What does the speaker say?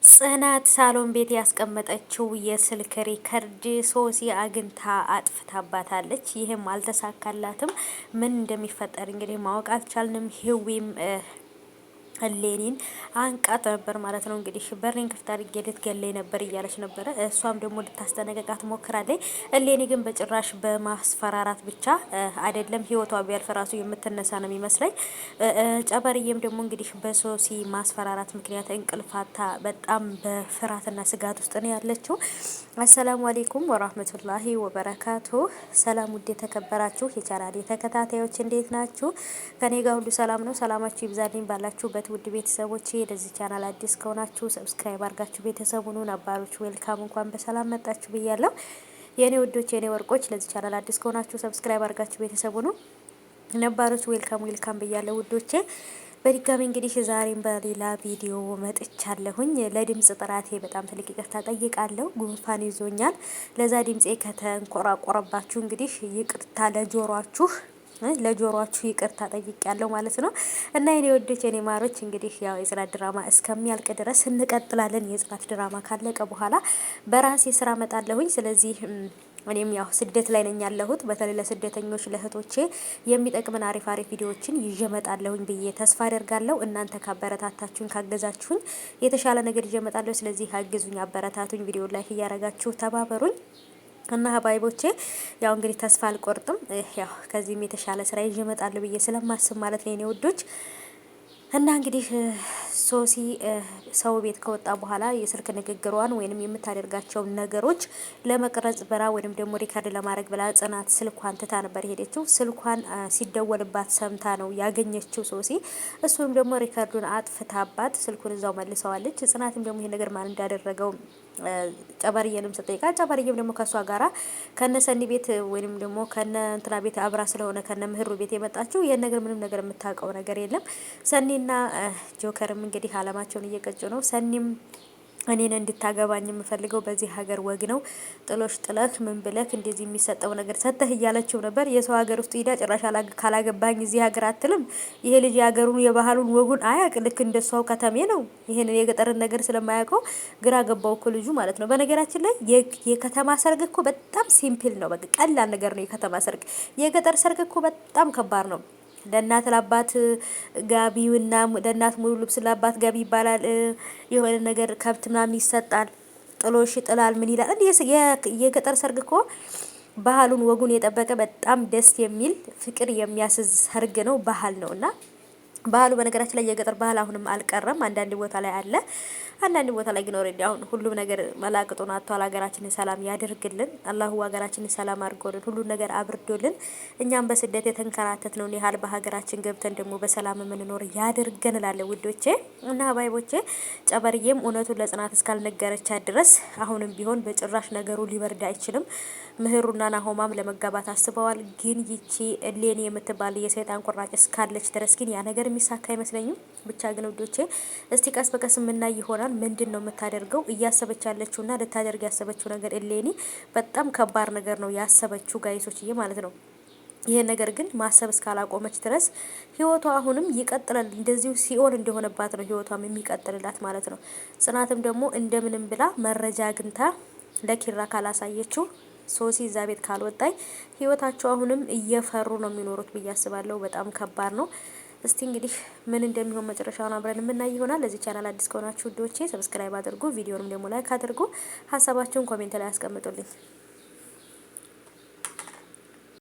ጽናት ሳሎን ቤት ያስቀመጠችው የስልክ ሪከርድ ሶሲ አግኝታ አጥፍታባታለች። ይህም አልተሳካላትም። ምን እንደሚፈጠር እንግዲህ ማወቅ አልቻልንም። ህዊም እሌኒን አንቃት ነበር ማለት ነው። እንግዲህ በሬን ክፍት አድርጌ ልትገለኝ ነበር እያለች ነበረ። እሷም ደግሞ ልታስጠነቀቃት ሞክራለች። እሌኒ ግን በጭራሽ በማስፈራራት ብቻ አይደለም ህይወቷ ቢያልፍ ራሱ የምትነሳ ነው የሚመስለኝ። ጨበርዬም ደግሞ እንግዲህ በሶሲ ማስፈራራት ምክንያት እንቅልፋታ በጣም በፍርሃትና ስጋት ውስጥ ነው ያለችው። አሰላሙ አሌይኩም ወራህመቱላሂ ወበረካቱ። ሰላም ውድ የተከበራችሁ የቻናሌ ተከታታዮች እንዴት ናችሁ? ከኔ ጋር ሁሉ ሰላም ነው። ሰላማችሁ ይብዛልኝ ባላችሁበት ውድ ቤተሰቦች። ለዚህ ቻናል አዲስ ከሆናችሁ ሰብስክራይብ አድርጋችሁ ቤተሰቡን ነባሮች ዌልካም እንኳን በሰላም መጣችሁ ብያለሁ። የኔ ውዶች የኔ ወርቆች፣ ለዚህ ቻናል አዲስ ከሆናችሁ ሰብስክራይብ አድርጋችሁ ቤተሰቡን ነባሮች ዌልካም ብያለሁ ውዶቼ። በድጋሚ እንግዲህ ዛሬም በሌላ ቪዲዮ መጥቻለሁኝ። ለድምጽ ጥራቴ በጣም ትልቅ ይቅርታ ጠይቃለሁ። ጉንፋን ይዞኛል። ለዛ ድምጼ ከተንቆራቆረባችሁ እንግዲህ ይቅርታ ለጆሮአችሁ ይቅርታ ጠይቄያለሁ ማለት ነው። እና የኔ ወዶች የኔ ማሮች እንግዲህ ያው የጽናት ድራማ እስከሚያልቅ ድረስ እንቀጥላለን። የጽናት ድራማ ካለቀ በኋላ በራሴ ስራ መጣለሁኝ። ስለዚህ እኔም ያው ስደት ላይ ነኝ ያለሁት። በተለይ ለስደተኞች ለእህቶቼ የሚጠቅምን አሪፍ ቪዲዮዎችን ይዤ እመጣለሁኝ ብዬ ተስፋ አደርጋለሁ። እናንተ ካበረታታችሁን ካገዛችሁን የተሻለ ነገር ይዤ እመጣለሁ። ስለዚህ አግዙኝ፣ አበረታቱኝ፣ ቪዲዮ ላይክ እያረጋችሁ ተባበሩኝ። እና ሀባይቦቼ ያው እንግዲህ ተስፋ አልቆርጥም። ያው ከዚህም የተሻለ ስራ ይዤ እመጣለሁ ብዬ ስለማስብ ማለት ነው የኔ ውዶች። እና እንግዲህ ሶሲ ሰው ቤት ከወጣ በኋላ የስልክ ንግግሯን ወይንም የምታደርጋቸውን ነገሮች ለመቅረጽ ብላ ወይንም ደግሞ ሪካርድ ለማድረግ ብላ ጽናት ስልኳን ትታ ነበር የሄደችው። ስልኳን ሲደወልባት ሰምታ ነው ያገኘችው ሶሲ። እሱም ደግሞ ሪካርዱን አጥፍታባት ስልኩን እዛው መልሰዋለች። ጽናትም ደግሞ ይሄ ነገር ማን እንዳደረገው ጨበርዬንም ስጠይቃ ጨበርዬም ደግሞ ከሷ ጋራ ከነ ሰኒ ቤት ወይንም ደግሞ ከነ እንትና ቤት አብራ ስለሆነ ከነ ምህሩ ቤት የመጣችው ይሄን ነገር ምንም ነገር የምታውቀው ነገር የለም። ሰኒና ጆከርም እንግዲህ አለማቸውን እየቀጩ ነው። ሰኒም እኔን እንድታገባኝ የምፈልገው በዚህ ሀገር ወግ ነው፣ ጥሎሽ ጥለህ ምን ብለህ እንደዚህ የሚሰጠው ነገር ሰተህ እያለችው ነበር። የሰው ሀገር ውስጥ ሂዳ ጭራሽ ካላገባኝ እዚህ ሀገር አትልም። ይሄ ልጅ የሀገሩን የባህሉን ወጉን አያውቅ። ልክ እንደሷው ከተሜ ነው። ይሄንን የገጠርን ነገር ስለማያውቀው ግራ ገባው እኮ ልጁ ማለት ነው። በነገራችን ላይ የከተማ ሰርግ እኮ በጣም ሲምፕል ነው። በቃ ቀላል ነገር ነው የከተማ ሰርግ። የገጠር ሰርግ እኮ በጣም ከባድ ነው። ለእናት ለአባት ጋቢውና ለእናት ሙሉ ልብስ ለአባት ጋቢ ይባላል። የሆነ ነገር ከብት ምናምን ይሰጣል። ጥሎሽ ይጥላል። ምን ይላል እንዴ? የገጠር ሰርግ እኮ ባህሉን ወጉን የጠበቀ በጣም ደስ የሚል ፍቅር የሚያስዝ ሰርግ ነው፣ ባህል ነው። እና ባህሉ በነገራችን ላይ የገጠር ባህል አሁንም አልቀረም። አንዳንድ ቦታ ላይ አለ፣ አንዳንድ ቦታ ላይ ግን ኦሬዲ አሁን ሁሉም ነገር መላቅጡን አጥቷል። ሀገራችንን ሰላም ያድርግልን አላሁ። ሀገራችንን ሰላም አድርጎልን ሁሉን ነገር አብርዶልን እኛም በስደት የተንከራተት ነው ያህል በሀገራችን ገብተን ደግሞ በሰላም የምንኖር ያድርገን እላለሁ ውዶቼ እና ባይቦቼ። ጨበርዬም እውነቱን ለጽናት እስካልነገረቻት ድረስ አሁንም ቢሆን በጭራሽ ነገሩ ሊበርድ አይችልም። ምህሩና ናሆማም ለመጋባት አስበዋል። ግን ይቺ እሌኒ የምትባል የሰይጣን ቁራጭ እስካለች ድረስ ግን ያ ነገር የሚሳካ አይመስለኝም። ብቻ ግን ውዶቼ እስቲ ቀስ በቀስ የምናይ ይሆናል። ምንድን ነው የምታደርገው እያሰበች ያለችውና ልታደርግ ያሰበችው ነገር እሌኒ በጣም ከባድ ነገር ነው ያሰበችው ጋይሶችዬ ማለት ነው። ይሄ ነገር ግን ማሰብ እስካላቆመች ድረስ ህይወቷ አሁንም ይቀጥላል። እንደዚሁ ሲኦል እንደሆነባት ነው ህይወቷም የሚቀጥልላት ማለት ነው። ጽናትም ደግሞ እንደምንም ብላ መረጃ አግኝታ ለኪራ ካላሳየችው ሶሲ እዛ ቤት ካልወጣይ ህይወታቸው አሁንም እየፈሩ ነው የሚኖሩት ብዬ አስባለሁ። በጣም ከባድ ነው። እስቲ እንግዲህ ምን እንደሚሆን መጨረሻውን አብረን የምናይ ይሆናል። ለዚህ ቻናል አዲስ ከሆናችሁ ውዶቼ ሰብስክራይብ አድርጉ፣ ቪዲዮንም ደግሞ ላይክ አድርጉ፣ ሀሳባችሁን ኮሜንት ላይ አስቀምጡልኝ።